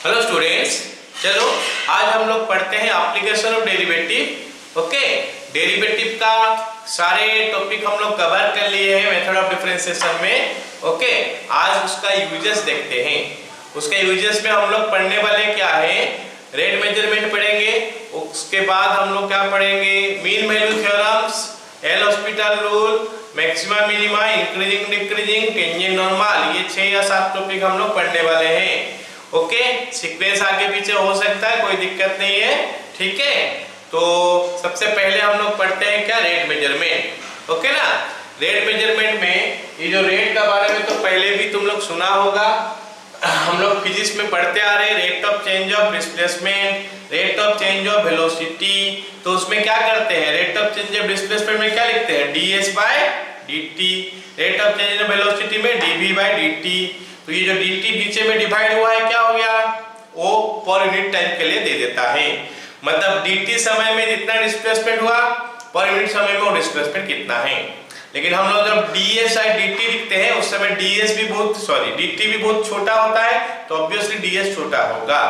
Hello students, चलो आज हम लोग पढ़ते हैं application of derivative. Okay, derivative का सारे टॉपिक हम लोग कवर कर लिए हैं मेथड ऑफ डिफरेंशिएशन में। ओके, आज उसका यूजेस देखते हैं। उसके यूजेस में हम लोग पढ़ने वाले क्या है, रेट मेजरमेंट पढ़ेंगे। उसके बाद हम लोग क्या पढ़ेंगे, mean value theorems, L hospital rule, maxima minima, increasing decreasing, tangent normal. ये 6 या 7 टॉपिक हम लोग पढ़ने वाले हैं। ओके, सीक्वेंस आगे पीछे हो सकता है, कोई दिक्कत नहीं है। ठीक है, तो सबसे पहले हम लोग पढ़ते हैं क्या, रेट मेजरमेंट। ओके ना, रेट मेजरमेंट में ये जो रेट का बारे में तो पहले भी तुम लोग सुना होगा, हम लोग फिजिक्स में पढ़ते आ रहे हैं। Rate of change of displacement, rate of change of velocity. तो उसमें क्या करते हैं, rate of change of displacement में क्या लिखते हैं, ds by dt। Rate of change of velocity में dv बाय dt। तो ये जो dt नीचे में डिवाइड हुआ है, क्या हो गया, वो पर यूनिट टाइम के लिए दे देता है। मतलब dt समय में जितना डिस्प्लेसमेंट हुआ, पर यूनिट समय में वो डिस्प्लेसमेंट कितना है। लेकिन हम लोग जब ds और dt लिखते हैं उस समय dt भी बहुत छोटा होता है, तो ऑब्वियसली ds छोटा होगा।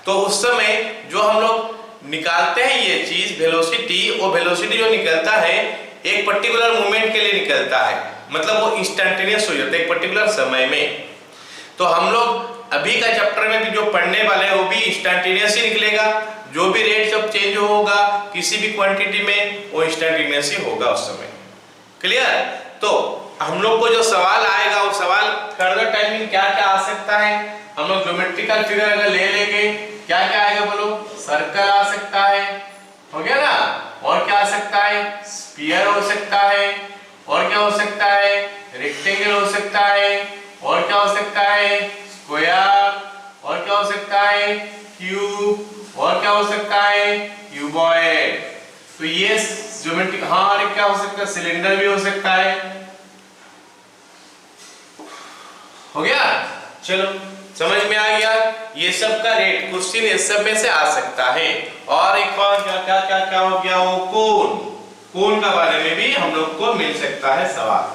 तो उस समय जो हम लोग निकालते हैं ये चीज वेलोसिटी, वो वेलोसिटी जो निकलता है एक पर्टिकुलर मोमेंट के लिए निकलता है। मतलब वो इंस्टेंटेनियस हो जाता है एक पर्टिकुलर समय में। तो हम लोग अभी का चैप्टर में भी जो पढ़ने वाले हैं वो भी इंस्टेंटेनियस ही निकलेगा। जो भी रेट जब चेंज होगा किसी भी क्वांटिटी में, वो इंस्टेंटेनियस ही होगा उस समय। क्लियर? तो हम लोग को जो सवाल आएगा, वो सवाल फर्दर टाइम में क्या क्या आ सकता है। हम लोग ज्योमेट्रिकल फिगर अगर ले लेंगे, क्या क्या आएगा बोलो, सर्कल आ सकता है, हो गया ना। और क्या आ सकता है, स्फीयर हो सकता है। और क्या हो सकता है, रेक्टेंगल हो सकता है। और क्या हो सकता है, स्क्वायर। और क्या हो सकता है, क्यूब। और क्या हो सकता है, क्यूबॉइड। तो ये ज्योमेट्रिक, हाँ, और क्या हो सकता है, सिलेंडर भी हो सकता है। हो गया, चलो समझ में आ गया। ये सब का रेट क्वेश्चन ये सब में से आ सकता है। और एक और क्या क्या क्या क्या हो गया, वो कोण। कोण का बारे में भी हम लोग को मिल सकता है सवाल।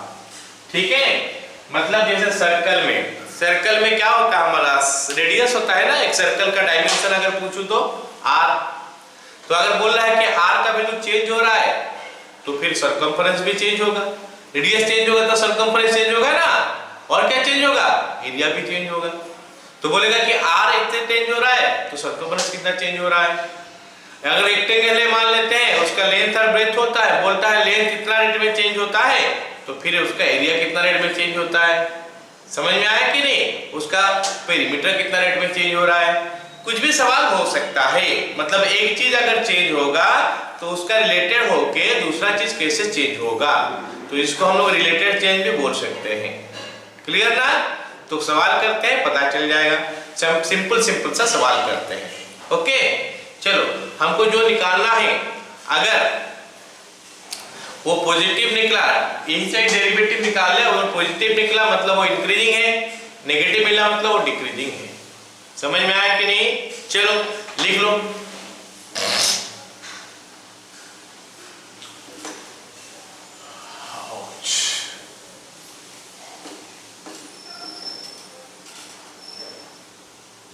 ठीक है, मतलब जैसे सर्कल में क्या होता है, हमारा रेडियस होता है ना। एक सर्कल का डायमेंशन अगर पूछूं तो r। तो अगर बोल रहा है कि r का वैल्यू चेंज हो रहा है, तो फिर सरकमफरेंस भी चेंज होगा। रेडियस चेंज होगा तो सरकमफरेंस चेंज होगा ना। और क्या चेंज होगा, एरिया भी चेंज होगा। तो बोलेगा कि r इतने चेंज हो रहा है, तो सरकमफरेंस कितना चेंज हो रहा है। अगर रेक्टेंगल है मान लेते हैं, उसका लेंथ और ब्रेड्थ होता है, बोलता है लेंथ इतना रेट में चेंज होता है, तो फिर उसका एरिया कितना रेट में चेंज होता है। समझ में आया कि नहीं, उसका पेरीमीटर कितना रेट में चेंज हो रहा है। कुछ भी सवाल हो सकता है। मतलब एक चीज अगर चेंज होगा तो उसका रिलेटेड होके दूसरा चीज कैसे चेंज होगा, तो इसको हम लोग रिलेटेड चेंज भी बोल सकते हैं। क्लियर ना? तो सवाल करते हैं, पता चल जाएगा। सिंपल सा सवाल करते हैं। ओके, चलो हमको जो निकालना है, अगर वो पॉजिटिव निकला, यही साइड डेरिवेटिव निकाल ले, अगर पॉजिटिव निकला मतलब वो इंक्रीजिंग है, नेगेटिव मिला मतलब वो डिक्रीजिंग है। समझ में आया कि नहीं? चलो लिख लो।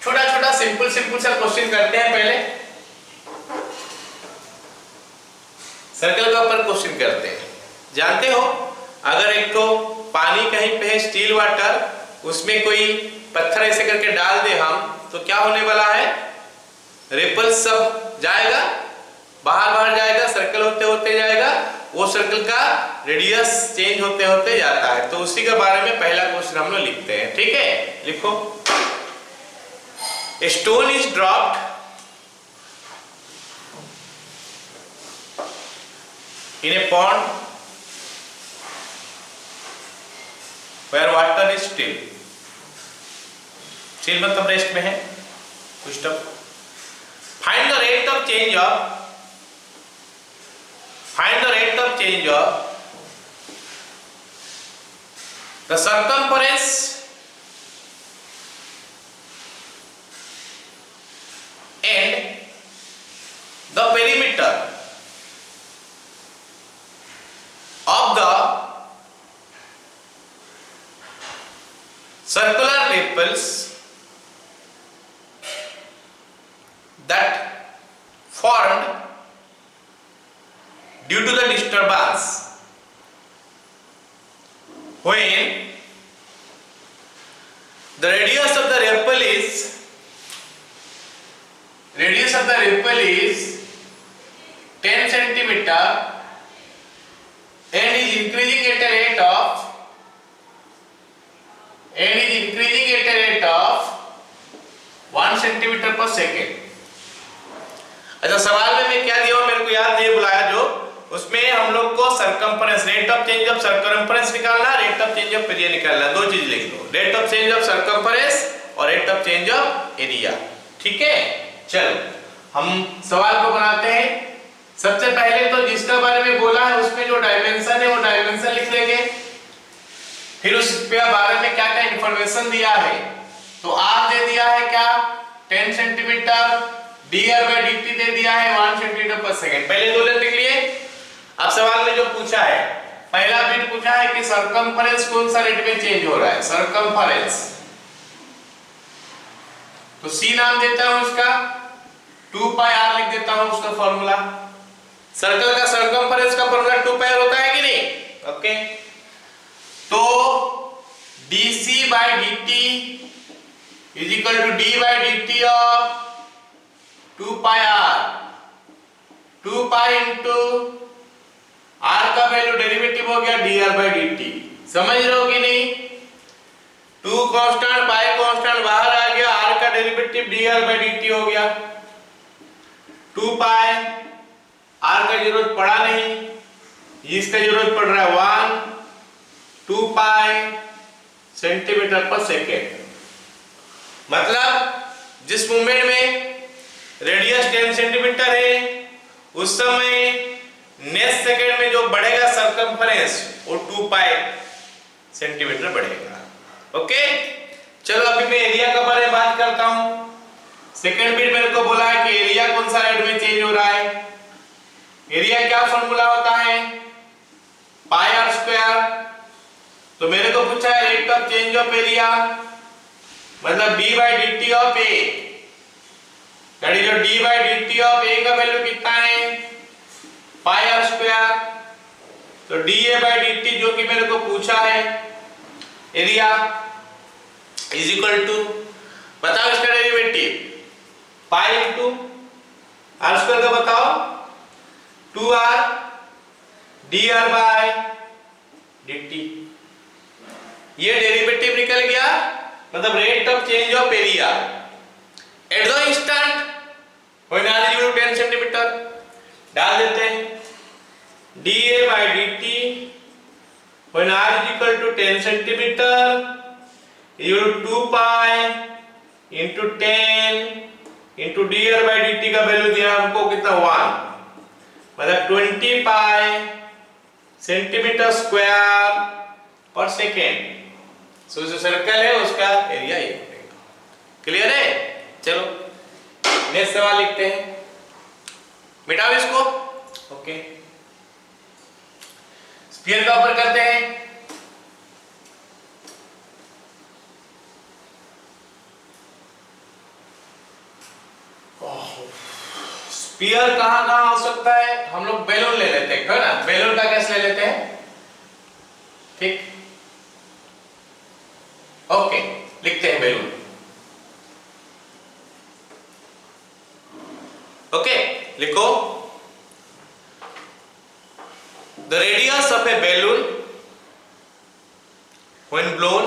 छोटा छोटा सिंपल सा क्वेश्चन करते हैं पहले। सर्कल का ऊपर क्वेश्चन करते हैं। जानते हो, अगर एक तो पानी कहीं पे है, स्टील वाटर, उसमें कोई पत्थर ऐसे करके डाल दे हम, तो क्या होने वाला है, रिपल्स सब जाएगा, बाहर जाएगा, सर्कल होते होते जाएगा। वो सर्कल का रेडियस चेंज होते होते जाता है। तो उसी के बारे में पहला क्वेश्चन हम लोग लिखते हैं। ठीक है, लिखो। A stone is dropped in a pond where water is still. Still मतलब रेस्ट में है, कुछ तो। Find the rate of change of the circumference and the perimeter of the circular ripples disturbance when the radius of the ripple is 10 centimeter and is increasing at a rate of 1 centimeter per second. अच्छा, सवाल में मैं क्या दिया मेरे को याद नहीं, बुलाया जो उसमें हम लोग को circumference, rate of change of circumference निकालना, rate of change of area निकालना, दो चीज लिख लो, rate of change of circumference और rate of change of area. ठीक है, चलो हम सवाल को बनाते हैं। सबसे पहले तो जिसका बारे में बोला है उसमें जो डायमेंशन है वो डायमेंशन लिख लेंगे, फिर उसके बारे में क्या क्या इंफॉर्मेशन दिया है। तो आर दे दिया है क्या 10 सेंटीमीटर, dr/dt दे दिया है 1 सेंटीमीटर पर सेकंड। पहले दो लिख लिए। अब सवाल में जो पूछा है, पहला बिट पूछा है कि सरकमफरेंस कौन सा रेट में चेंज हो रहा है, सरकमफरेंस। तो c नाम देता हूं उसका, 2 पाई r लिख देता हूं उसका फार्मूला। सर्कल का सरकमफरेंस का फार्मूला 2 पाई होता है कि नहीं? ओके, तो dc/dt is equal to d/dt of 2 pi r, 2 pi into r का वैल्यू डेरिवेटिव हो गया dr/dt। समझ रहे हो कि नहीं? 2 कांस्टेंट पाई कांस्टेंट बाहर आ गया, r का डेरिवेटिव dr/dt हो गया। 2 पाई r का जरूरत पड़ा नहीं, इसका जरूरत पड़ रहा है 1, 2 पाई सेंटीमीटर पर सेकेंड। मतलब जिस मूवमेंट में रेडियस 10 सेंटीमीटर है उस समय नेक्स्ट सेकेंड में जो बढ़ेगा सरकमफरेंस वो 2 पाई सेंटीमीटर बढ़ेगा। ओके, चलो अभी मैं एरिया के बारे में बात करता हूं। सेकेंड बिट मेरे को बोला है कि एरिया कौन सा रेट में चेंज हो रहा है। एरिया क्या फॉर्मूला होता है, पाई आर स्क्वायर। तो मेरे को पूछा है rate of change of area, मतलब d/dt of a, that is your d/dt of a का वैल्यू कितना है, पाई आर स्क्वायर। तो dA/dt जो कि मेरे को पूछा है एरिया इज इक्वल टू, बताओ इसका derivative, pi into R square का बताओ 2r dr/dt। ये डेरिवेटिव निकल गया, मतलब rate of change of area at the instant when r is 10 centimetre. डाल देते हैं dA/dt when r is equal to 10 centimetre equal to 2 pi into 10 into dr/dt का वैल्यू दिया हमको कितना 1, मतलब 20 पाई सेंटीमीटर स्क्वायर पर सेकेंड। सो जो सर्कल है उसका एरिया ये बनेगा। क्लियर है? चलो नेक्स्ट सवाल लिखते हैं, मिटाओ इसको। ओके, स्फीयर का ऊपर करते हैं। स्फीयर कहां हो सकता है, हम लोग बैलून ले लेते हैं, है ना? बैलून का केस ले लेते हैं, ठीक। ओके, लिखते हैं बैलून। ओके, लिखो the radius of A balloon when blown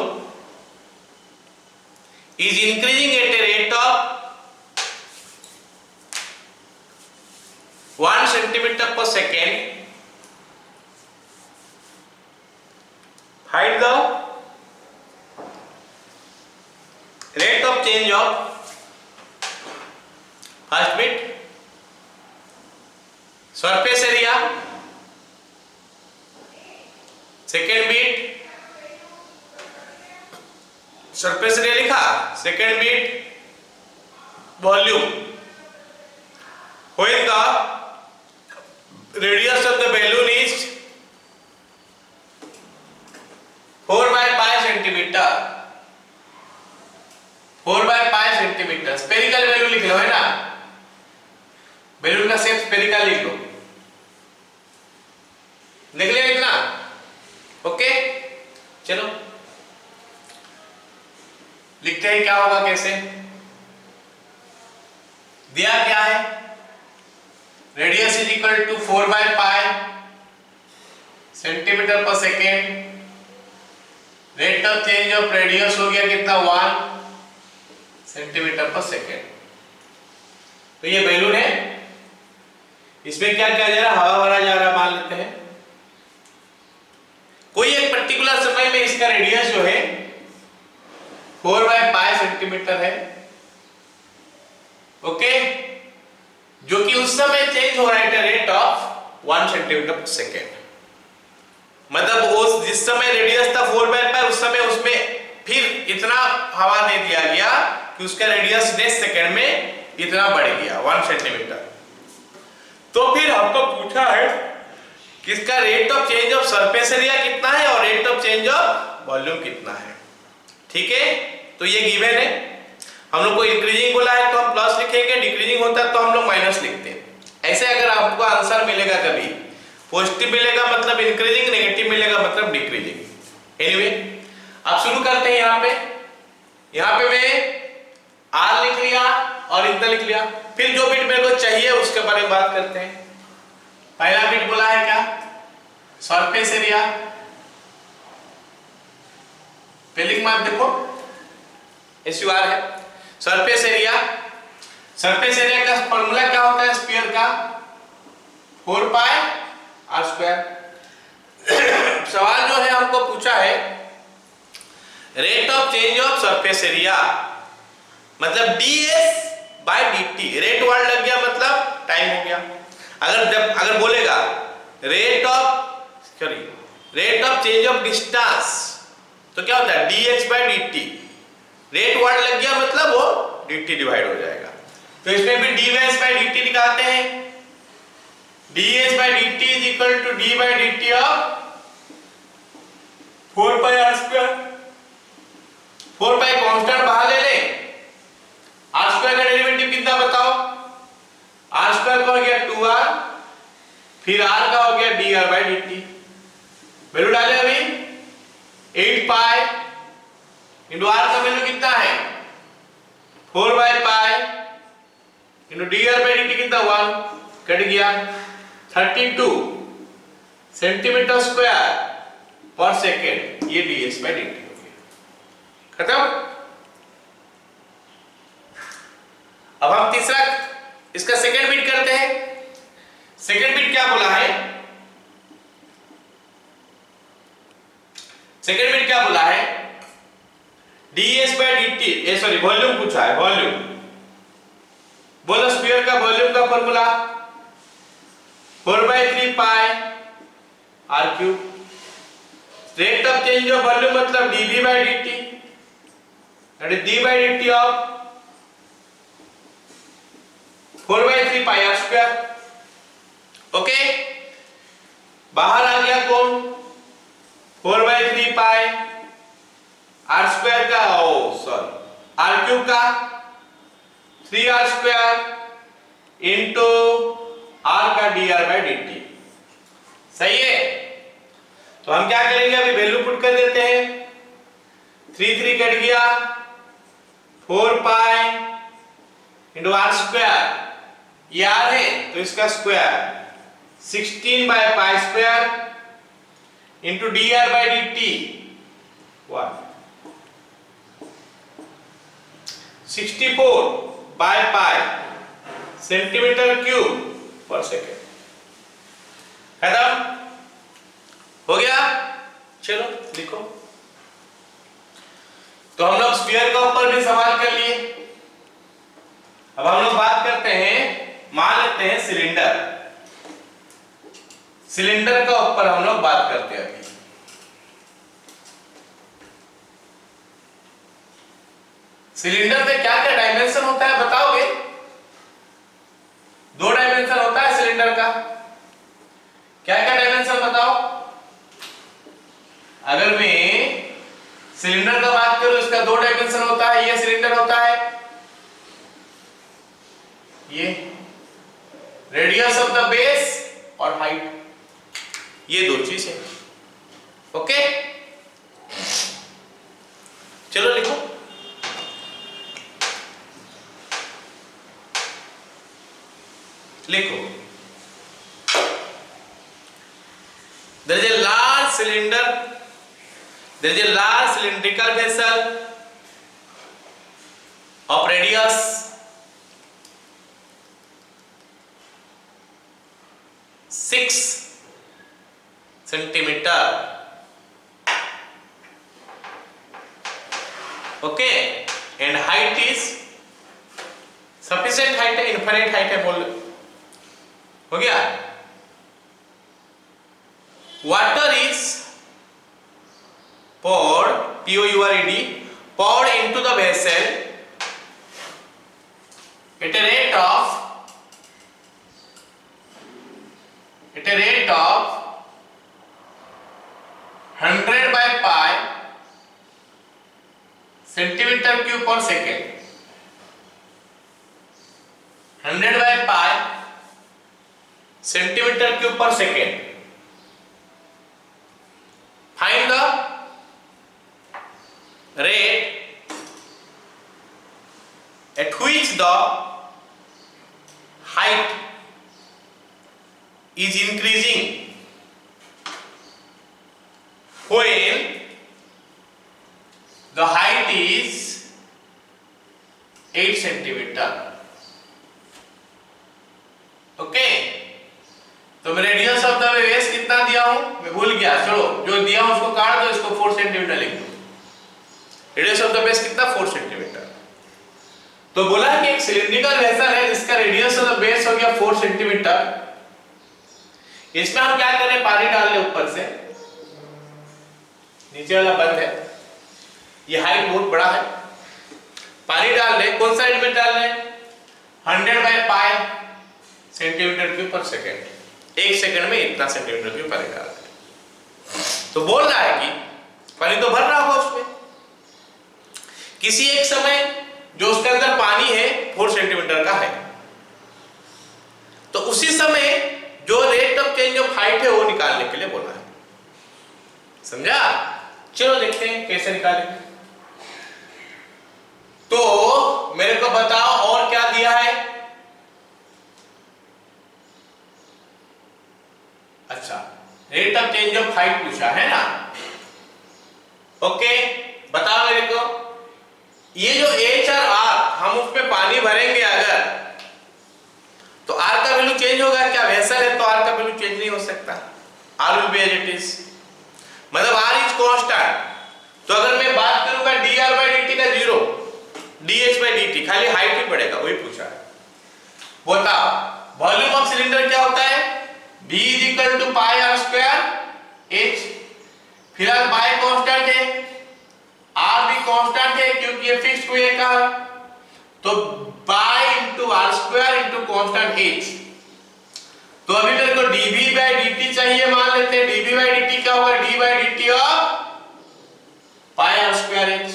is increasing at a rate of 1 centimeter per second. Find the rate of change of first bit surface area, second bit surface area लिखा, second bit volume, when the radius of the balloon is 4/π centimetre, 4/π centimetre. Spherical value लिख लो, है ना? Balloon का shape spherical लिख लो। लिख लिया इतना? ओके, चलो लिखते हैं क्या होगा, कैसे दिया क्या है, रेडियस इज इक्वल टू 4/पाई centimeter per second, rate of change of radius हो गया कितना, 1 सेंटीमीटर पर सेकेंड। तो ये बैलून है, इसमें क्या किया जा रहा है, हवा भरा जा रहा है, मान लेते हैं। कोई एक पर्टिकुलर समय में इसका रेडियस जो है 4/पाई सेंटीमीटर है, ओके, जो कि उस समय चेंज हो रहा है rate of 1 centimetre per second. मतलब उस जिस समय रेडियस था 4/पाई, उस समय उसमें फिर इतना हवा दे दिया गया कि उसका रेडियस नेक्स्ट सेकेंड में इतना बढ़ गया 1 सेंटीमीटर। तो फिर हमको पूछा है कि इसका rate of change of surface area कितना है और rate of change of volume कितना है। ठीक है, तो ये गिवन है। हम लोग को इंक्रीजिंग बोला है तो हम प्लस लिखेंगे, डिक्रीजिंग होता है तो हम लोग माइनस लिखते हैं। ऐसे अगर आपको आंसर मिलेगा कभी पॉजिटिव मिलेगा मतलब इंक्रीजिंग, नेगेटिव मिलेगा मतलब डिक्रीजिंग। एनीवे अब शुरू करते हैं। यहाँ पे मैं आर लिख लिया और इतना लिख लिया। फिर जो बिट मेरे को चाहिए उसके बारे में बात करते हैं। पहला बिट बोला है क्या, सरफेस एरिया। स्पेलिंग मार्क देखो, SUR है। सरफेस एरिया, सरफेस एरिया का फॉर्मूला क्या होता है स्फीयर का, 4πr²। सवाल जो है हमको पूछा है rate of change of surface area, मतलब ds/dt। रेट वर्ड लग गया मतलब टाइम हो गया। अगर बोलेगा rate of change of distance तो क्या होता है dx/dt। रेट वर्ड लग गया मतलब वो dt डिवाइड हो जाएगा। तो इसमें भी ds/dt निकालते हैं। ds/dt is equal to d/dt of 4πr²। 4π constant बाहर ले ले, r² का डेरिवेटिव कितना बताओ, r² का हो गया 2r, फिर r का हो गया dr/dt। वैल्यू डाले अभी 8π इंटू r का वैल्यू कितना है 4/पाई इंटू dr/dt कितना 1, कट गया 32 सेंटीमीटर स्क्वायर पर सेकेंड। ये ds/dt हो गया, खत्म। अब हम तीसरा इसका सेकेंड बिट करते हैं। सेकेंड बिट क्या बोला है, सेकेंड बिट क्या बोला है ds/dt, सॉरी वॉल्यूम पूछा है, वॉल्यूम। बोलो स्फीयर का वॉल्यूम का formula 4/3π r³। Rate of change of volume मतलब dv/dt, that is d/dt of 4/3π r²। Okay, बाहर आ गया कौन 4/3π r² का, r³ का 3r² इंटू r का dr/dt। सही है। तो हम क्या करेंगे, अभी वैल्यू पुट कर देते हैं। 3 कट गया, 4π इंटू r², ये r है तो इसका square 16/π² into dr/dt 1, 64/π centimeter cube पर सेकेंड। खत्म हो गया। चलो लिखो। तो हम लोग स्फीयर का ऊपर भी सवाल कर लिए। अब हम लोग बात करते हैं, मान लेते हैं सिलेंडर। सिलेंडर का ऊपर हम लोग बात करते हैं। अभी सिलेंडर में क्या क्या डायमेंशन होता है बताओगे? 2 डायमेंशन होता है सिलेंडर का। क्या क्या डायमेंशन बताओ? अगर मैं सिलेंडर का बात करूं, इसका 2 डायमेंशन होता है। ये सिलेंडर होता है, ये रेडियस ऑफ द बेस और हाइट। ये दो चीज है। ओके, चलो लिखो। लिखो, there is a large cylinder, there is a large cylindrical vessel of radius 6 centimeter. Okay, and height is sufficient height है, infinite height है, बोल हो गया। Water is poured, P-O-U-R-E-D, poured into the vessel at a rate of 100 by pi centimeter cube per second. 100 by pi centimeter cube per second. Find the rate at which the height is increasing when the height is 8 centimeter. Okay, तो मैं radius of the waves कितना दिया हूं, मैं भूल गया, चलो जो दिया हूं उसको काट दो, इसको 4 सेंटीमीटर लिख दो। रेडियस ऑफ द बेस कितना, 4 सेंटीमीटर। तो बोला कि एक सिलिंड्रिकल वेसल है जिसका रेडियस ऑफ द बेस हो गया 4 सेंटीमीटर। इसमें हम क्या करें, पानी डाल ले ऊपर से, नीचे वाला बंद है, ये हाइट बहुत बड़ा है, पानी डाल ले, कौन सा एलिमेंट डाल ले, 100 बाय पाई सेंटीमीटर क्यूब पर सेकंड। एक सेकंड में इतना सेंटीमीटर क्यूब पानी डाल ले। तो बोल रहा है कि पानी तो भर रहा होगा उसमें, किसी एक समय जो उसके अंदर पानी है 4 सेंटीमीटर का है, तो उसी समय जो rate of change of height है वो निकालने के लिए बोला है। समझा? चलो देखते हैं कैसे निकालेंगे। तो मेरे को बताओ और क्या दिया है। अच्छा, rate of change of height पूछा है ना। ओके, बताओ मेरे को, ये जो H और R हम उस पे पानी भरेंगे अगर, तो R का वैल्यू चेंज होगा क्या, वेसल है तो R का वैल्यू चेंज नहीं हो सकता, R will be as it is, मतलब R इज कांस्टेंट। तो अगर मैं बात करूंगा dr by dt का 0, dh by dt, खाली हाइट ही पड़ेगा, वही पूछा है। बताओ वॉल्यूम ऑफ सिलेंडर क्या होता है, V is equal to pi r square h, फिलहाल बाय कांस्टेंट है, R भी कांस्टेंट है क्योंकि ये फिक्स्ड हुए का, तो by into r square into constant h। तो अभी मेरे को dv by dt चाहिए, मान लेते हैं dv by dt क्या होगा, d by dt of pi r square h।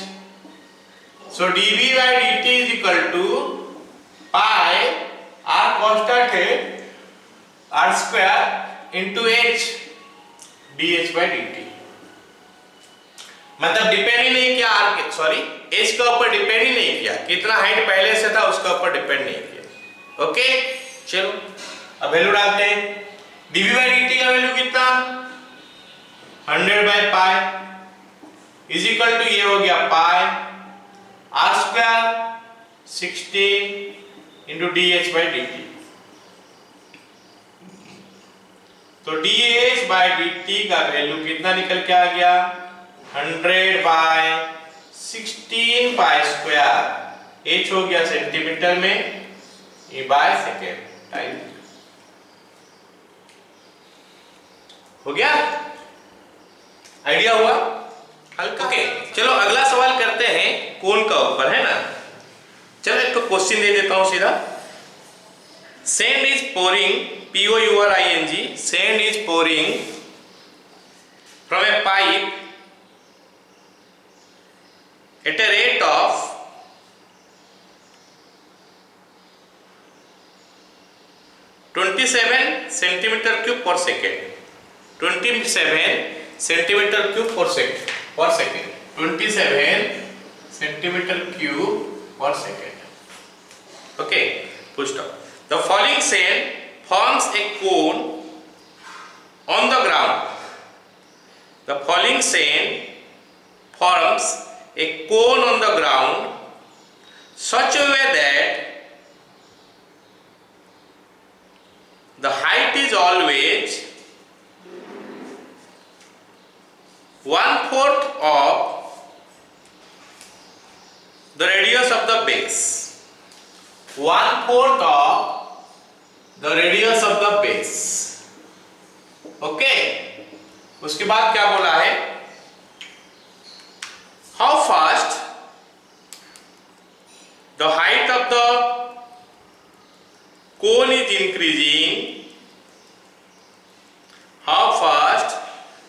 So dv by dt is equal to pi, r constant है, r square into h dh by dt। मतलब depend ही नहीं किया r के, सॉरी h के ऊपर depend ही नहीं किया, कितना हाइट पहले से था उसके ऊपर डिपेंड नहीं किया। ओके, चलो अब वैल्यू डालते हैं। dv by dt का वैल्यू कितना, 100 by pi is equal to ये हो गया pi r square 16 into dh by dt। तो dh by dt का वैल्यू कितना निकल के आ गया, 100 by 16 पाई स्क्वायर, h हो गया सेंटीमीटर में, ये बाय सेकेंड टाइम हो गया। आइडिया हुआ हल्का के। चलो अगला सवाल करते हैं, कोन का ऊपर है ना। चलो एक तो क्वेश्चन दे देता हूं सीधा। Sand is pouring, POURING, sand is pouring from a pipe at a rate of 27 centimeter cube per second. 27 centimetre cube पर सेकेंड 27 सेंटीमीटर क्यूब पर second. Okay, full stop. The following sand forms a cone on the ground. The falling sand forms a cone on the ground such a way that the height is always 1/4 of the radius of the base. 1/4 of the radius of the base. Okay, उसके बाद क्या बोला है? How fast the height of the cone is increasing. How fast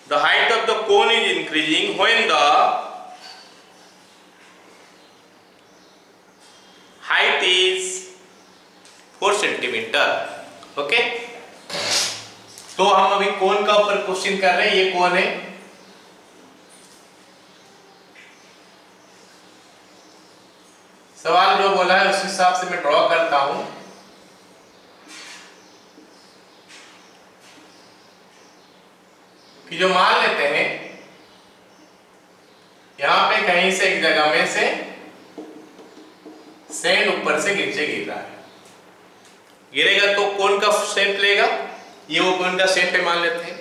the height of the cone is increasing when the height is 4 centimetre. Okay, तो हम अभी कोन का ऊपर क्वेश्चन कर रहे हैं। ये कौन है? सवाल जो बोला है उस हिसाब से मैं ड्रॉ करता हूं कि जो मान लेते हैं यहां पे कहीं से एक जगह में से सैंड ऊपर से नीचे गिर रहा है, गिरेगा तो कौन का शेप लेगा? ये वो कौन का शेप है मान लेते हैं।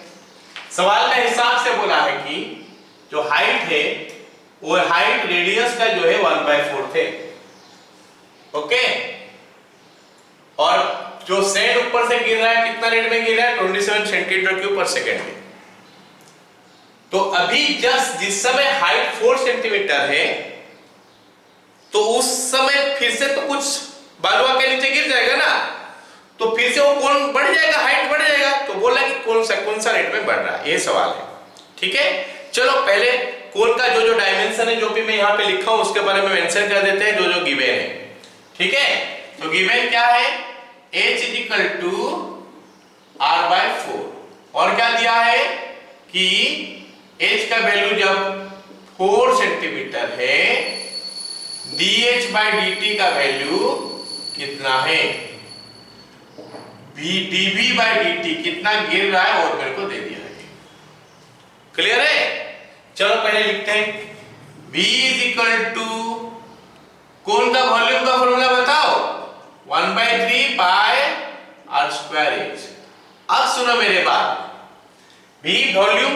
सवाल का हिसाब से बोला है कि जो हाइट है वो हाइट रेडियस का जो है 1/4 है। ओके, और जो सैंड ऊपर से गिर रहा है कितना रेट में गिर रहा है? 27 सेंटीमीटर क्यूब पर सेकेंड में। तो अभी जस्ट जिस समय हाइट 4 सेंटीमीटर है तो उस समय फिर से तो कुछ बालुआ के नीचे गिर जाएगा ना, तो फिर से वो कौन बढ़ जाएगा, हाइट बढ़ जाएगा। तो बोला कि कौन सा रेट में बढ़ रहा है, ये सवाल है। ठीक है, चलो पहले कोन का जो डायमेंशन है जो भी मैं यहाँ पे लिखा हूं उसके बारे में मेंशन कर देते हैं जो गिवन है। ठीक है, तो गिवन क्या है? h = r/4 और क्या दिया है कि h का वैल्यू जब 4 सेंटीमीटर है dh/dt का वैल्यू कितना है? dv/dt कितना गिर रहा है और मेरे को दे दिया है। क्लियर है? चलो पहले लिखते हैं v = कौन का वॉल्यूम का फॉर्मूला बताओ? 1/3 पाई r²h। अब सुनो मेरे बात, v वॉल्यूम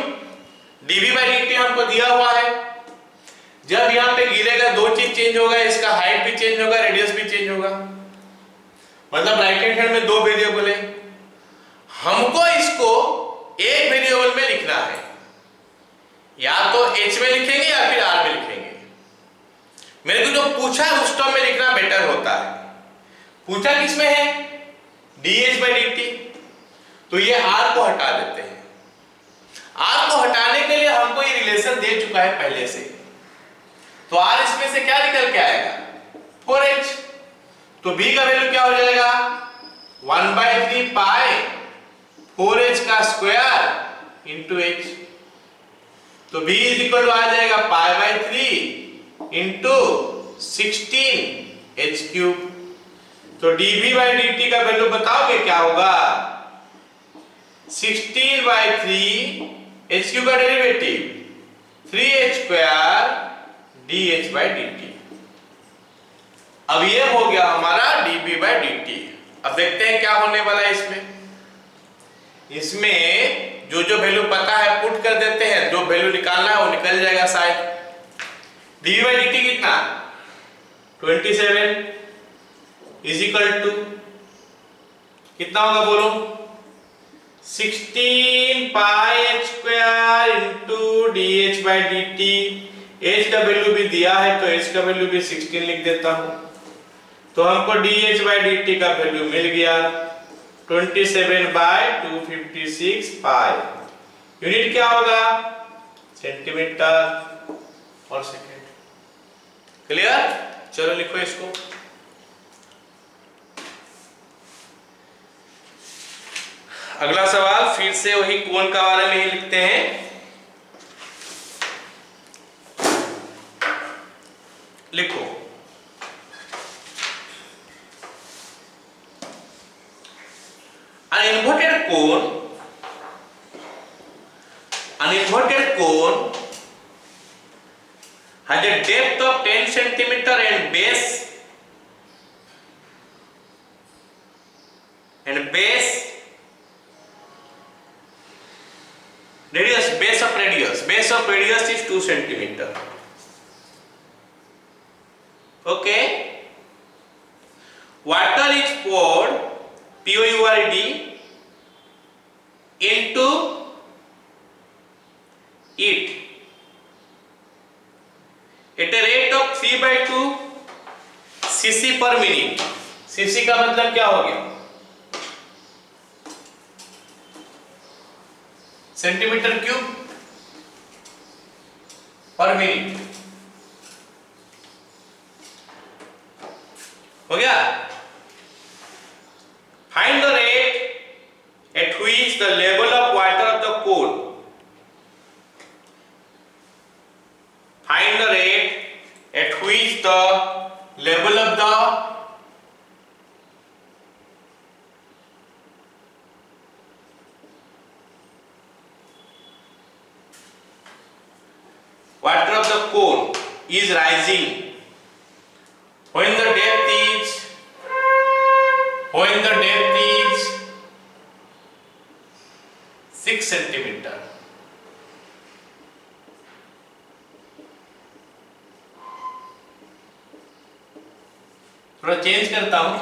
dv/dt हमको दिया हुआ है। जब यहां पे गिरेगा दो चीज चेंज होगा, इसका हाइट भी चेंज होगा, रेडियस भी चेंज होगा। मतलब राइट हैंड साइड में दो वेरिएबल है, हमको इसको एक वेरिएबल में लिखना है, या तो h में लिखेंगे या फिर r में लिखेंगे। मेरे को जो पूछा है उस टर्म में लिखना बेटर होता है। पूछा किसमें है? dh/dt, तो ये r को हटा देते हैं। r को हटाने के लिए हमको ये रिलेशन दे चुका है पहले से, तो r इसमें से क्या निकल के आएगा? 4h। तो b का वैल्यू क्या हो जाएगा? 1/3 पाई 4h का स्क्वायर इंटू h। तो b आ जाएगा π/3 इंटू 16h³। तो dv/dt का वैल्यू बताओगे क्या होगा? 16/3 h³ का डेरिवेटिव 3h² dh/dt। अब ये हो गया हमारा dv/dt। अब देखते हैं क्या होने वाला है इसमें जो वैल्यू पता है पुट कर देते हैं, जो वैल्यू निकालना है वो निकल जाएगा शायद। dv/dt कितना? 27 = कितना होगा बोलो? 16 πh² इंटू dh/dt। h का वैल्यू भी दिया है तो h का वैल्यू भी 16 लिख देता हूं। तो हमको dh/dt का वैल्यू मिल गया 27/256 पाई। यूनिट क्या होगा? सेंटीमीटर और सेकेंड। क्लियर? चलो लिखो इसको। अगला सवाल फिर से वही कोण का बारे में ही लिखते हैं। लिखो an inverted cone has a depth of 10 centimeter and base base of radius is 2 centimeter. Okay, water is poured POURD into it at a rate of 3/2 cc per minute. cc का मतलब क्या हो गया? सेंटीमीटर क्यूब पर minute हो गया। Find the rate at which the level of water of the cone find the rate at which the level of the water of the cone is rising when the depth is 6 centimeter. थोड़ा change करता हूं,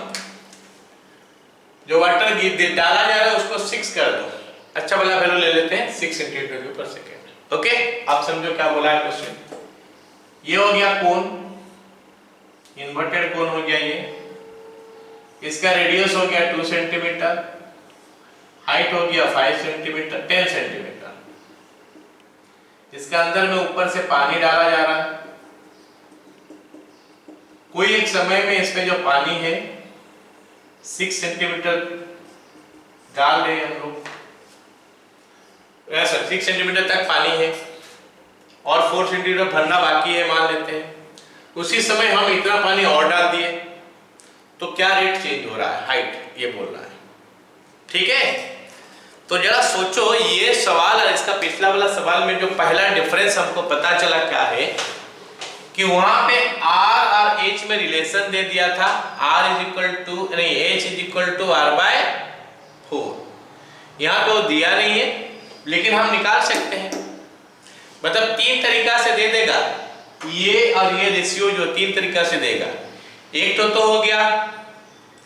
जो water डाला जा रहा है उसको 6 कर दो, अच्छा वाला वैल्यू ले लेते हैं 6 सेंटीमीटर क्यूब पर सेकेंड। ओके, आप समझो क्या बोला है क्वेश्चन। ये हो गया कोन, इन्वर्टेड कोन हो गया ये, इसका रेडियस हो गया 2 सेंटीमीटर, हाइट हो गया 5 सेंटीमीटर 10 सेंटीमीटर। इसका अंदर में ऊपर से पानी डाला जा रहा है, कोई एक समय में इसमें जो पानी है 6 सेंटीमीटर डाल रहे हैं हम लोग, ऐसा 6 सेंटीमीटर तक पानी है और 4 सेंटीमीटर भरना बाकी है मान लेते हैं। उसी समय हम इतना पानी और डाल दिए तो क्या रेट चेंज हो रहा है, हाइट ये बोल रहा है। ठीक है, तो जरा सोचो ये सवाल और इसका पिछला वाला सवाल में जो पहला डिफरेंस हमको पता चला क्या है कि वहां पे R और H में रिलेशन दे दिया था, H=R/4। यहाँ पे वो दिया नहीं है लेकिन हम निकाल सकते हैं, मतलब 3 तरीका से दे देगा ये, और ये रेशियो जो 3 तरीका से देगा। एक तो हो गया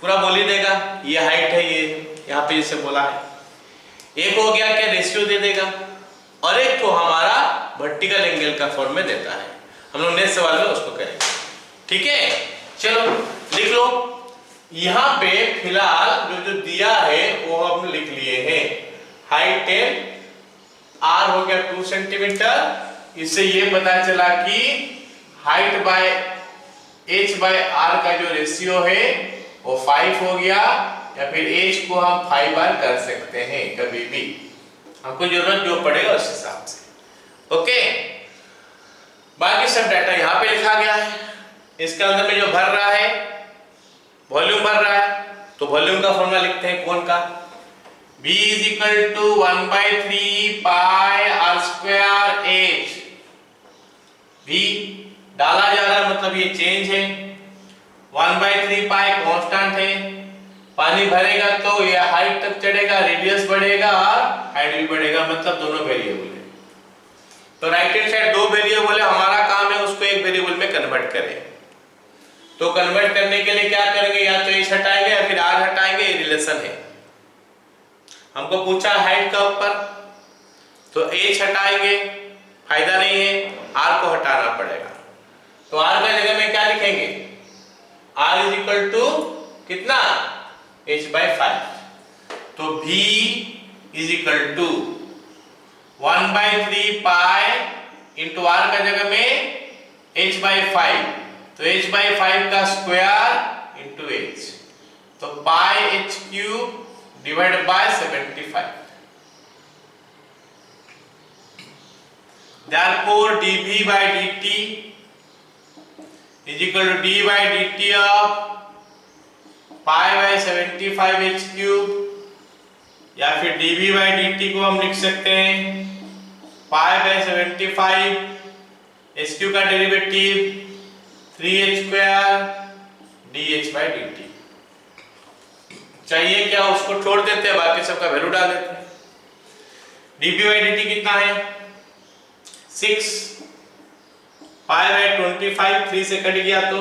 पूरा बोल ही देगा ये हाइट है, ये यहाँ पे जैसे बोला है। एक हो गया क्या रेशियो दे देगा, और एक तो हमारा वर्टिकल एंगल का फॉर्म में देता है। हम लोग नेक्स्ट सवाल में उसको करेंगे। ठीक है, चलो लिख लो। यहाँ पे फिलहाल जो दिया है वो हम लिख लिए हैं। हाइट 10, R हो गया 2 सेंटीमीटर। इससे ये पता चला कि height by H by R का जो रेशियो है वो 5 हो गया, या फिर H को हम 5 बार कर सकते हैं कभी भी, हमको जरूरत जो पड़ेगा उस हिसाब से। ओके, बाकी सब डाटा यहाँ पे लिखा गया है। इसके अंदर में जो भर रहा है वॉल्यूम भर रहा है, तो वॉल्यूम का फॉर्मूला लिखते हैं कौन का, V = 1/3 पाई r² H। V डाला जा रहा है मतलब ये चेंज है, 1/3 पाई कांस्टेंट है। पानी भरेगा तो ये हाइट तक चढ़ेगा, रेडियस बढ़ेगा और हाइट भी बढ़ेगा, मतलब दोनों वेरिएबल है। तो राइट हैंड साइड 2 वेरिएबल है, हमारा काम है उसको एक वेरिएबल में कन्वर्ट करें। तो कन्वर्ट करने के लिए क्या करेंगे, या तो H हटाएंगे या फिर R हटाएंगे, ये रिलेशन है। हमको पूछा हाइट का ऊपर, तो H हटाएंगे, फायदा नहीं है, R को हटाना पड़ेगा। तो R का जगह में क्या लिखेंगे, R = कितना, H/5। तो V = 1/3 पाई इंटू R का जगह में H/5, तो H/5 का स्क्वायर इंटू H, तो पाई H³ divided by 75। Therefore dv by dt is equal to d by dt of pi by 75 h cube, या फिर dv by dt को हम लिख सकते हैं pi by 75 h cube का derivative 3h square dh by dt। चाहिए क्या, उसको छोड़ देते हैं, बाकी सबका वैल्यू डाल देते हैं। dv by dt कितना है 6 पाई बाय 25, 3 से कट गया तो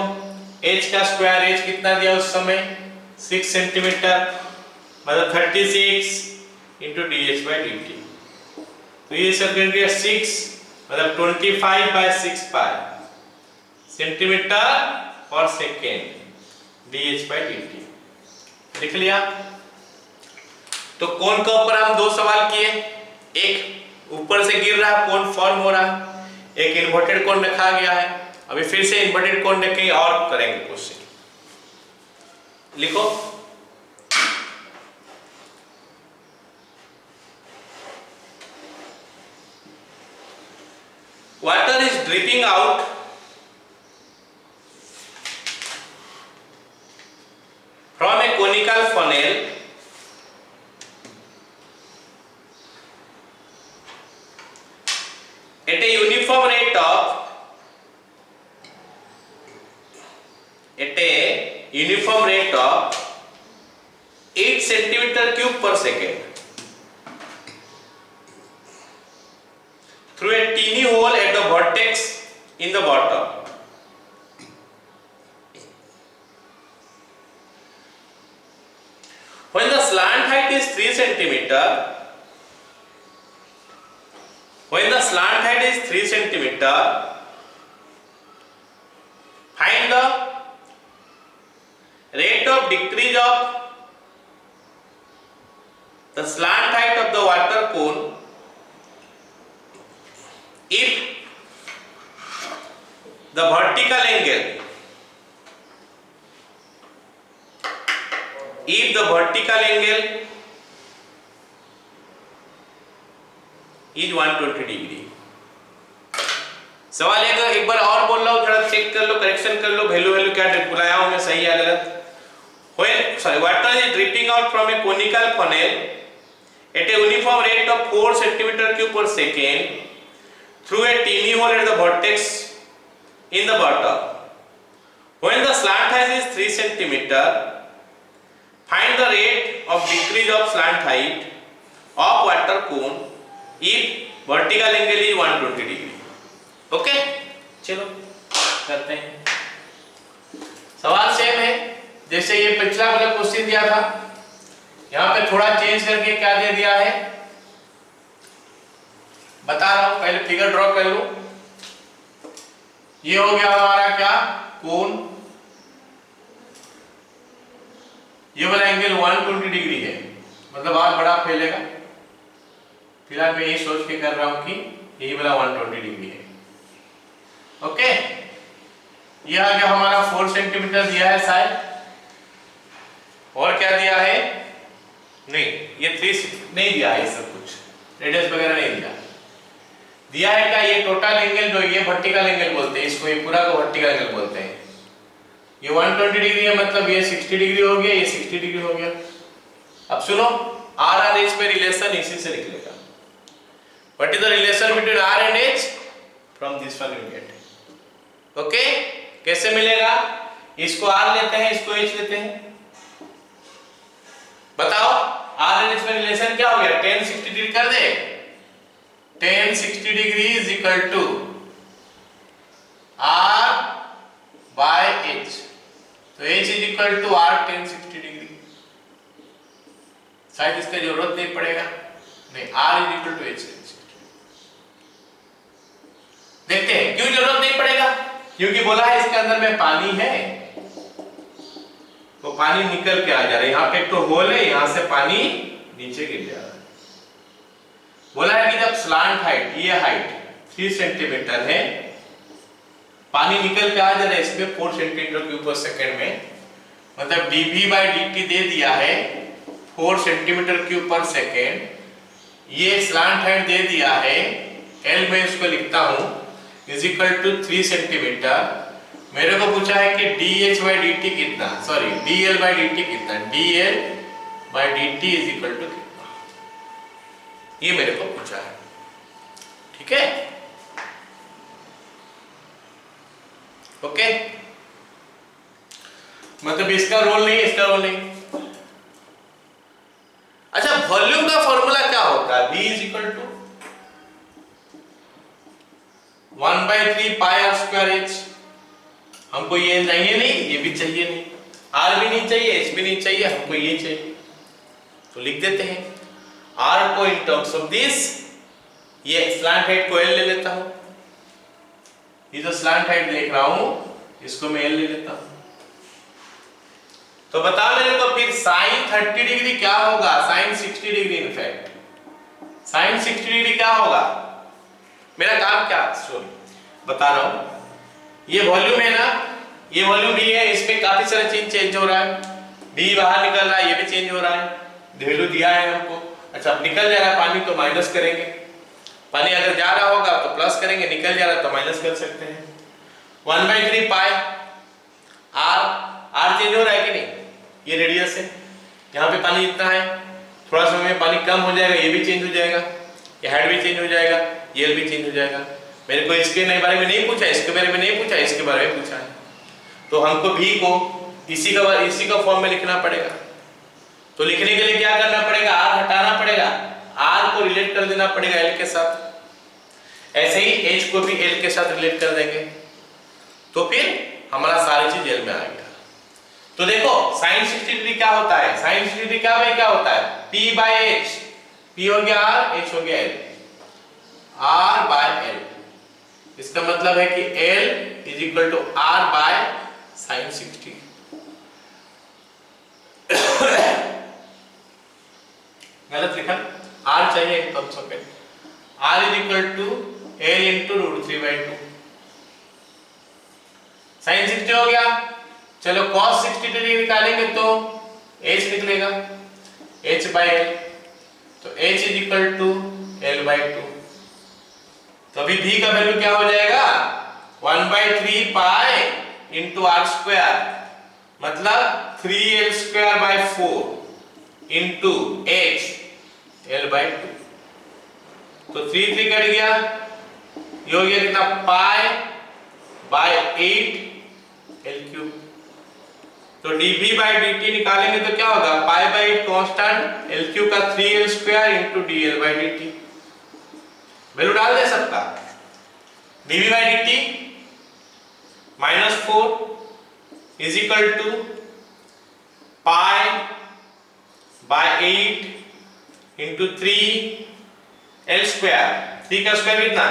h का स्क्वायर, h कितना दिया उस समय 6 सेंटीमीटर, मतलब 36 इंटू dh बाई dt। तो ये सब कर गया 6 मतलब 25 bye 6 pi centimetre per second dh by dt। लिख लिया। तो कोण के ऊपर हम दो सवाल किए, एक ऊपर से गिर रहा कोण फॉर्म हो रहा, एक इन्वर्टेड कोण रखा गया है। अभी फिर से इन्वर्टेड कोण रखेंगे और करेंगे क्वेश्चन। लिखो water is dripping out from A conical funnel at a uniform rate of 8 centimeter cube per second through a teeny hole at the vertex in the bottom. When the slant height is 3 centimeter, find the rate of decrease of the slant height of the water cone if the vertical angle is 120 degree. सवाल एक बार और बोल रहा हूं, थोड़ा check कर लो, correction कर लो, value क्या बुलाया हूं मैं, सही या गलत। Water is dripping out from a conical funnel at a uniform rate of 4 centimeter cube per second through a teeny hole at the vertex in the bottom. When the slant height is 3 centimeter, find the rate of decrease of slant height of water cone if vertical angle is 120 degree. Okay चलो करते हैं। सवाल same है जैसे ये पिछला वाला question दिया था, यहाँ पे थोड़ा चेंज करके क्या दे दिया है बता रहा हूं, पहले फिगर ड्रॉ कर लो। ये हो गया हमारा क्या कोण, ये वाला एंगल 120 डिग्री है, मतलब आज बड़ा फैलेगा। फिलहाल मैं ये सोच के कर रहा हूं कि यही वाला 120 डिग्री है। ओके ये आ गया हमारा 4 सेंटीमीटर दिया है शायद, और क्या दिया है, नहीं ये 3 नहीं दिया है, सब कुछ रेडियस वगैरह नहीं दिया है क्या, ये टोटल एंगल जो ये वर्टिकल एंगल बोलते हैं इसको, ये पूरा को वर्टिकल एंगल बोलते हैं। ये 120 डिग्री है, मतलब ये 60 डिग्री हो गया, ये 60 डिग्री हो गया। अब सुनो आर आर एच पे रिलेशन इसी से निकलेगा। What is the relation between R and H, from this one you get. Okay कैसे मिलेगा, इसको आर लेते हैं, इसको एच लेते हैं, बताओ आर एंड एच में रिलेशन क्या हो गया, tan 60 डिग्री कर दे, tan 60 degree is equal to r by h, तो h is equal to r tan 60 degree. शायद इसका जरूरत नहीं पड़ेगा, नहीं r is equal to h। देखते हैं क्यों जरूरत नहीं पड़ेगा, क्योंकि बोला है इसके अंदर में पानी है, तो पानी निकल के आ जा रहा है, यहाँ पे एक तो होल है, यहाँ से पानी नीचे गिर जा रहा है। बोला है कि जब स्लांट हाइट, ये हाइट 3 सेंटीमीटर है, पानी निकल के आ जा रहा है इसमें 4 सेंटीमीटर क्यूब पर सेकंड में, मतलब dv by dt दे दिया है 4 सेंटीमीटर क्यूब पर सेकेंड, ये स्लांट हेड दे दिया है, एल में इसको लिखता हूं इज इक्वल टू 3 सेंटीमीटर। मेरे को पूछा है कि dh/dt कितना, सॉरी dl/dt कितना, dl/dt इज इक्वल टू कितना, ये मेरे को पूछा है। ठीक है, ओके, मतलब इसका रोल नहीं, इसका रोल नहीं। अच्छा, वॉल्यूम का फॉर्मूला क्या होता है? V is equal to 1/3 pi R square H. हमको ये चाहिए नहीं, ये भी चाहिए नहीं, आर भी नहीं चाहिए, एच भी नहीं चाहिए, हमको ये चाहिए, तो लिख देते हैं आर को इन टर्म्स ऑफ दिस, ये स्लैंट हेड को एल ले लेता हूं, ये जो स्लैंट हेड देख रहा हूं इसको मैं एल ले लेता हूं। तो बता मेरे को फिर साइन 30 डिग्री क्या होगा, sine 60 degree, in fact sine 60 degree क्या होगा? मेरा काम क्या, सॉरी बता रहा हूं, ये वॉल्यूम है ना, ये वॉल्यूम भी है, इसमें काफी सारा चीज चेंज हो रहा है, डी बाहर निकल रहा है, ये भी चेंज हो रहा है, वैल्यू दिया है हमको। अच्छा, अब निकल जा रहा है पानी तो माइनस करेंगे, पानी अगर जा रहा होगा तो प्लस करेंगे, निकल जा रहा है तो माइनस कर सकते हैं। 1/3 पाई आर चेंज हो रहा है कि नहीं, ये रेडियस है, यहाँ पे पानी इतना है, थोड़ा समय में पानी कम हो जाएगा, ये भी चेंज हो जाएगा, ये हेड भी चेंज हो जाएगा, ये भी चेंज हो जाएगा। मेरे को इसके बारे में नहीं पूछा, इसके बारे में नहीं पूछा, इसके बारे में पूछा है, तो हमको भी को इसी का फॉर्म में लिखना पड़ेगा। तो लिखने के लिए क्या करना पड़ेगा, आर हटाना पड़ेगा, आर को रिलेट कर देना पड़ेगा एल के साथ, ऐसे ही एच को भी एल के साथ रिलेट कर देंगे, तो फिर हमारा सारी चीज एल में आ गया। तो देखो साइन 60 डिग्री क्या होता है, साइन 60 डिग्री क्या होता है, p/h, p हो गया r, h हो गया l, r/l। इसका मतलब है कि l is equal to r/sin 60। गलत लिखा, r चाहिए in terms of l, r is equal to l into √3/2। Sine 60 हो गया, चलो cos 60 डिग्री निकालेंगे तो h निकलेगा, h/l, तो h is equal to l/2। तो अभी v का वैल्यू क्या हो जाएगा, 1/3 पाई इंटू आर स्क्वायर, मतलब 3l²/4 इंटू h l/2। तो 3 3 कट गया, ये हो गया कितना, π/8 l³। तो dv/dt निकालेंगे तो क्या होगा, π/8 कांस्टेंट, l³ का 3l² इंटू dl/dt, वैल्यू डाल दे सबका, dv/dt -4 is equal to π/8 into 3l², 3 का स्क्वायर कितना,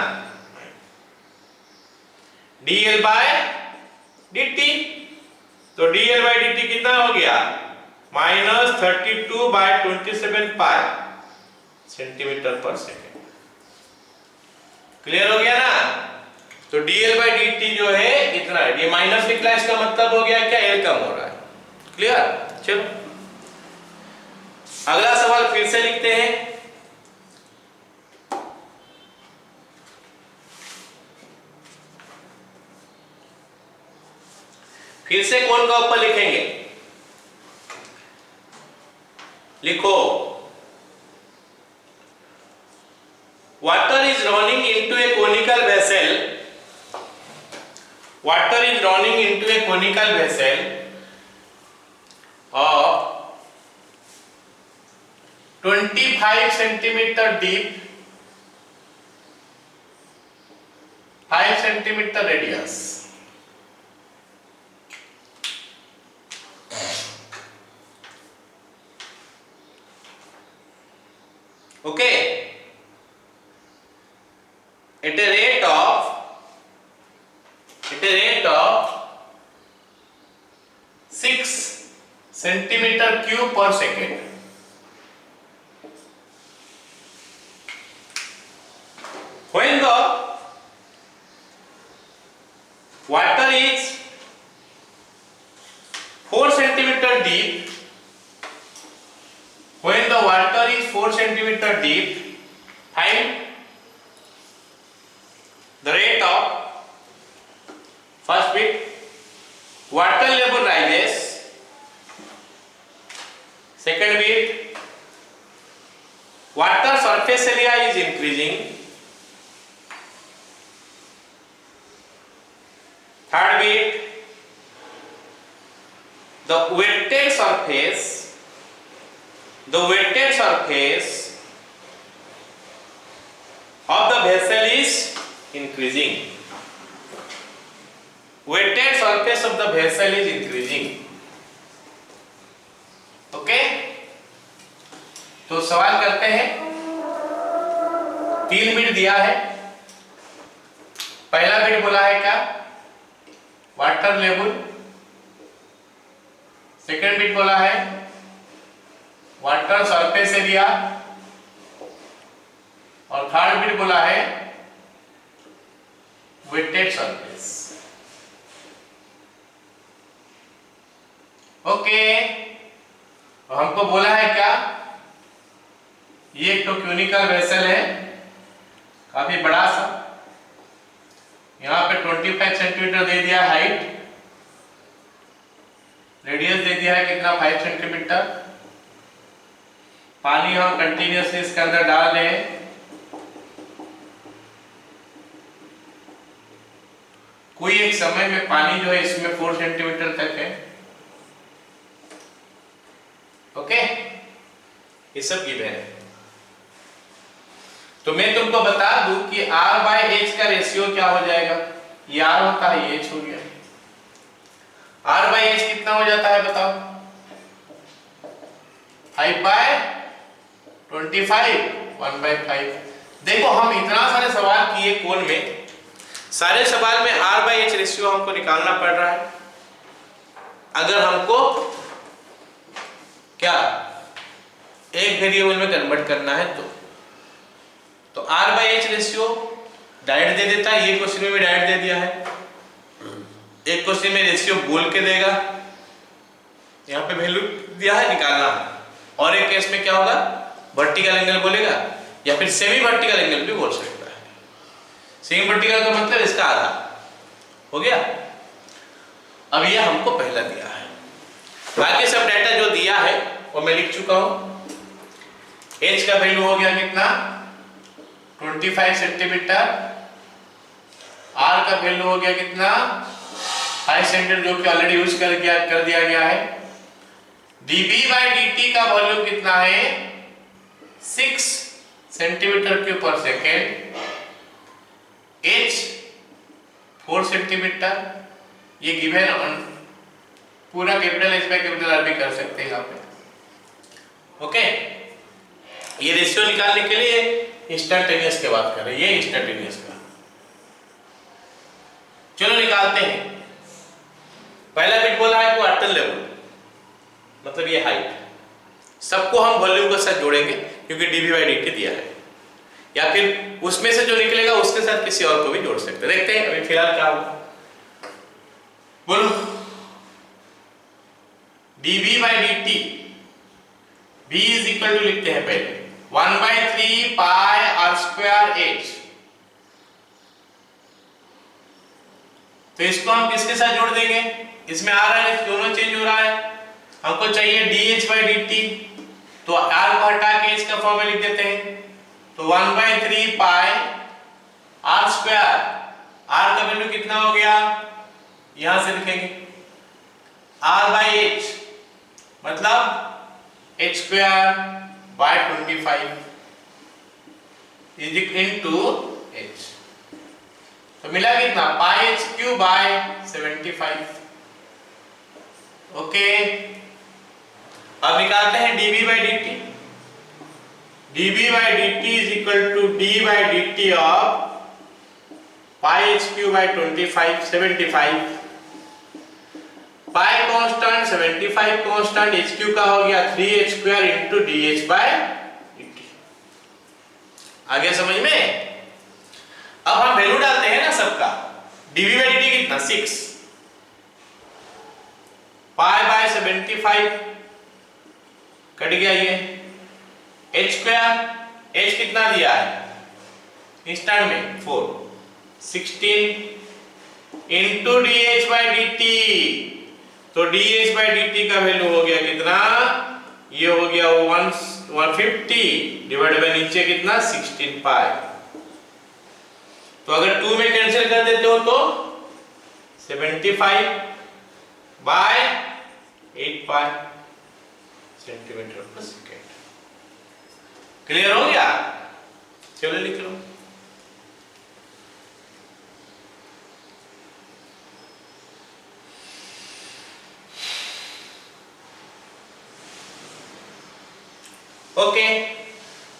dl/dt, तो dl/dt कितना हो गया, -32/27 पाई सेंटीमीटर पर सेकेंड। क्लियर हो गया ना? तो dl/dt जो है इतना है, ये माइनस निकला, इसका मतलब हो गया क्या, l कम हो रहा है। क्लियर? चलो अगला सवाल फिर से लिखते हैं। फिर से कौन का ऊपर लिखेंगे, लिखो, water is running into a conical vessel, water is running into a conical vessel of 25 centimeter deep, 5 centimeter radius। Okay, at a rate of 6 centimeter cube per second, when the water is 4 centimeter deep water is 4 centimeter deep, find the rate of first bit water level rises, second bit water surface area is increasing, third bit the wetted surface of the vessel is increasing. Wetted surface of the vessel is increasing. Okay, तो सवाल करते हैं। 3 bit दिया है। पहला bit बोला है क्या? Water level. सेकेंड बिट बोला है वाटर सरफेस एरिया, और थर्ड बिट बोला है वेटेड सरफेस। ओके, हमको बोला है क्या? ये एक तो क्यूनिकल वेसल है, काफी बड़ा सा। यहाँ पे 25 सेंटीमीटर दे दिया हाइट, रेडियस दे दिया है कितना? 5 सेंटीमीटर। पानी हम कंटिन्यूसली इसके अंदर डाल रहे हैं। कोई एक समय में पानी जो है इसमें 4 सेंटीमीटर तक है। ओके, ये सब गिवन है। तो मैं तुमको बता दूं कि R बाय H का रेशियो क्या हो जाएगा? ये R होता है, ये H हो गया। R बाय H कितना हो जाता है बताओ? 5 बाय 25, 1 बाय 5। देखो, हम इतना सारे सवाल किए कोल में, सारे सवाल में R बाय H रेशियो हमको निकालना पड़ रहा है। अगर हमको क्या एक वेरिएबल में कन्वर्ट करना है तो R by H ratio direct दे देता है। ये क्वेश्चन में भी डायरेक्ट दे दिया है। एक क्वेश्चन में रेशियो बोल के देगा, यहाँ पे वैल्यू दिया है, निकालना है। और एक केस में क्या होगा? वर्टिकल एंगल बोलेगा, या फिर सेमी वर्टिकल एंगल भी बोल सकता है। सेमी वर्टिकल का मतलब इसका आधा हो गया। अब ये हमको पहला दिया है। बाकी सब डाटा जो दिया है वो मैं लिख चुका हूं। H का वैल्यू हो गया कितना? 25 सेंटीमीटर। R का वैल्यू हो गया कितना? 5 सेंटीमीटर, जो कि ऑलरेडी यूज कर दिया गया है। dB बाय dt का वॉल्यूम कितना है? 6 सेंटीमीटर क्यूब पर सेकेंड। H 4 centimetre. ये गिवन पूरा capital H by capital R भी कर सकते हैं यहाँ पे। ओके, ये रेशियो निकालने के लिए इंस्टेंटेनियस की बात कर रहे हैं। ये इंस्टेंटेनियस का, चलो निकालते हैं। पहला बिट बोला है कि वाटर लेवल, मतलब ये हाइट। सबको हम वॉल्यूम के साथ जोड़ेंगे क्योंकि dV बाय dt दिया है, या फिर उसमें से जो निकलेगा उसके साथ किसी और को भी जोड़ सकते हैं। देखते हैं अभी फिलहाल क्या होगा। बोलो, dV by dt, V is equal to लिखते हैं पहले 1/3 पाई r स्क्वायर h। तो इसको हम किसके साथ जोड़ देंगे? इसमें r और h दोनों चेंज हो रहा है। हमको चाहिए dH बाय dt, तो r को हटा के h का फॉर्म में लिख देते हैं। तो 1/3 पाई r स्क्वायर, r का वैल्यू कितना हो गया? यहां से लिखेंगे r बाय h, मतलब h square by 25 is equal to h। तो मिला कितना? Pi h cube by 75। Okay, अब निकालते हैं dV by dt। dV by dt is equal to d by dt of pi h cube by 25 75। Pi constant, 75 constant, h cube का हो गया 3h square into dH by dt। आगे समझ में? अब हम वैल्यू डालते हैं ना सबका। dV बाय dt कितना? 6। पाई बाय 75 कट गया ये, एच स्क्वायर, एच कितना दिया है इंस्टेंट में 4, 16 into d h by d t. तो d h by d t का वैल्यू हो गया कितना, ये हो गया 150 डिवाइड बाय नीचे कितना 16 पाई। तो अगर 2 में कैंसिल कर देते हो तो 75 बाय 8 पाई सेंटीमीटर पर सेकेंड। क्लियर हो गया? चलो लिख लो। ओके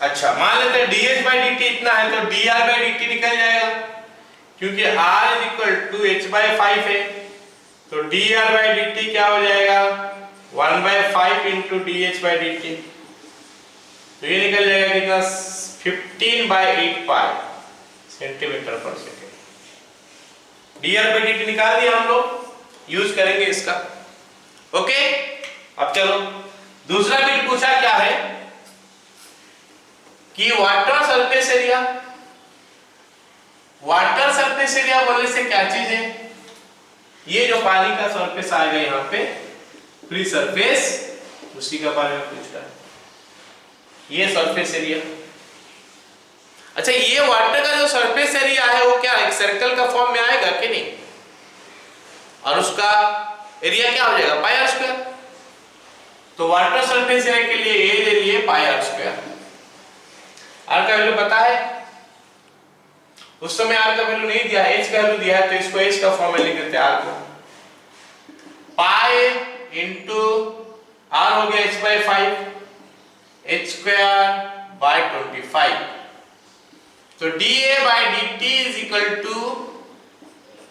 अच्छा, मान लेते हैं dH by dt इतना है तो dR by dt निकल जाएगा, क्योंकि R is equal to h by 5 है। तो dR by dt क्या हो जाएगा 1 by 5 into dH by dt। तो ये निकल जाएगा कितना 15 by 8 pi centimetre per second. dR by dt निकाल दिया हम लोग, यूज करेंगे इसका। ओके अब चलो दूसरा बिट पूछा क्या है कि water surface area. Water surface area बोलने से क्या चीज है, ये जो पानी का सरफेस आएगा यहाँ पे फ्री सरफेस, उसी का बारे में पूछ रहा है, ये सरफेस एरिया। अच्छा ये वाटर का जो सरफेस एरिया है वो क्या एक सर्कल का फॉर्म में आएगा कि नहीं, और उसका एरिया क्या हो जाएगा पाई आर स्क्वायर। तो वाटर सरफेस एरिया के लिए ए ले लिए पाई आर स्क्वायर। आर का वैल्यू पता है, उस समय आर का वैल्यू नहीं दिया, एच का वैल्यू दिया है, तो इसको एच का फॉर्म में लिख देते हैं आर को। पाई इंटू आर हो गया h by 5, h square by 25। तो d a by d t is equal to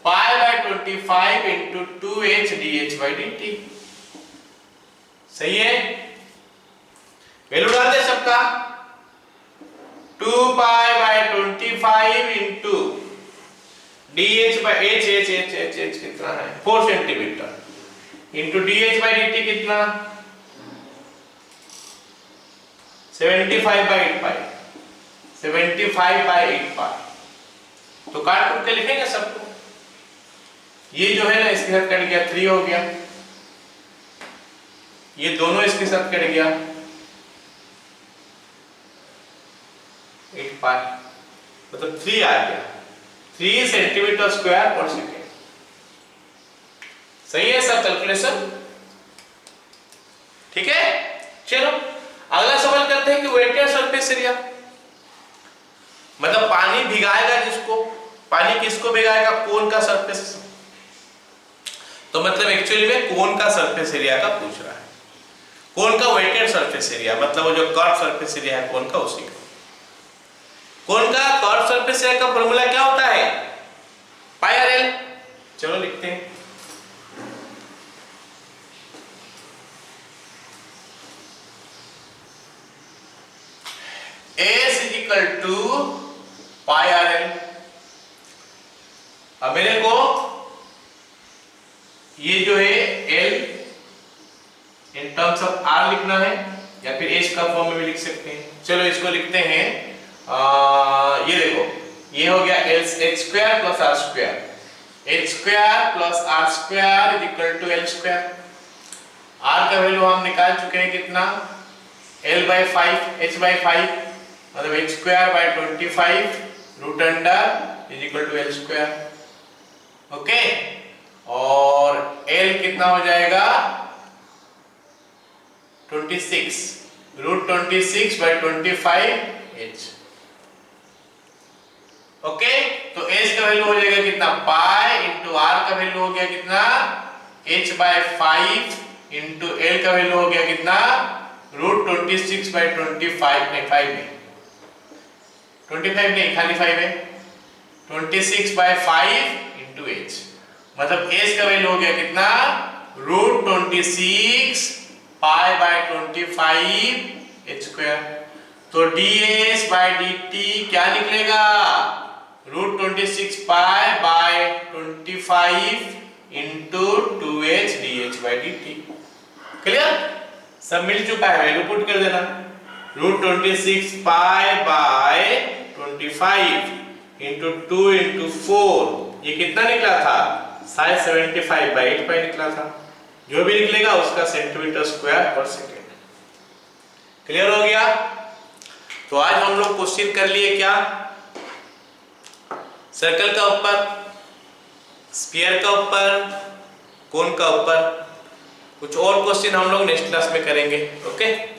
pi by 25 into 2h dh by d t. सही है, वैल्यू डाल दे सबका। 2 pi by 25 into dh by h कितना है 4 centimetre into dh by dt कितना 75 by 8 pi 75 by 8 पाई। तो काट कुट के लिखेंगे सबको। ये जो है ना इसके साथ कट गया 3 हो गया, ये दोनों इसके साथ कट गया 8 पाई, मतलब 3 आ गया, 3 सेंटीमीटर स्क्वायर पर सेकेंड। सही है सब कैलकुलेशन, ठीक है। चलो अगला सवाल करते हैं कि वेटेड सरफेस एरिया, मतलब पानी भिगाएगा जिसको, पानी किसको भिगाएगा कोन का सरफेस। तो मतलब एक्चुअली में कोन का सरफेस एरिया का पूछ रहा है, कोन का वेटेड सरफेस एरिया, मतलब वो जो कर्व सरफेस एरिया है कोन का, उसी का। कोन का कर्व सरफेस एरिया का फॉर्मूला क्या होता है पाई आर एल। चलो लिखते हैं, s is equal to pi r l. अब मेरे को ये जो है l in terms of r लिखना है, या फिर एच का फॉर्म में भी लिख सकते हैं। चलो इसको लिखते हैं, ये देखो ये हो गया h square plus r square, h square plus r square is equal to l square. R का वैल्यू हम निकाल चुके हैं कितना एल बाई 5 एच बाई 5, मतलब h square by 25 root under is equal to l square. Okay, और l कितना हो जाएगा 26 रूट 26 बाई 25 एच। ओके, तो एच का वैल्यू हो जाएगा कितना पाई इंटू आर का वैल्यू हो गया कितना एच बाई 5 इंटू एल का वैल्यू हो गया कितना रूट 26 बाई 25 नहीं 5 नहीं 25 नहीं खाली 5 है 26 बाई 5 इंटू एच, मतलब एच का वैल्यू हो गया कितना root 26 pi by 25 h square. तो d h by d t क्या निकलेगा root 26 pi by 25 into 2h dh by dt। Clear, सब मिल चुका है, वैल्यू पुट कर देना। √26 पाई बाय 25 इंटू 2 इंटू 4, ये कितना निकला था? साइज 75 बाई 8 पाई निकला था। जो भी निकलेगा उसका सेंटीमीटर स्क्वायर पर सेकेंड। क्लियर हो गया? तो आज हम लोग क्वेश्चन कर लिए क्या? सर्कल का ऊपर, स्फीयर का ऊपर, कोन का ऊपर। कुछ और क्वेश्चन हम लोग नेक्स्ट क्लास में करेंगे। ओके।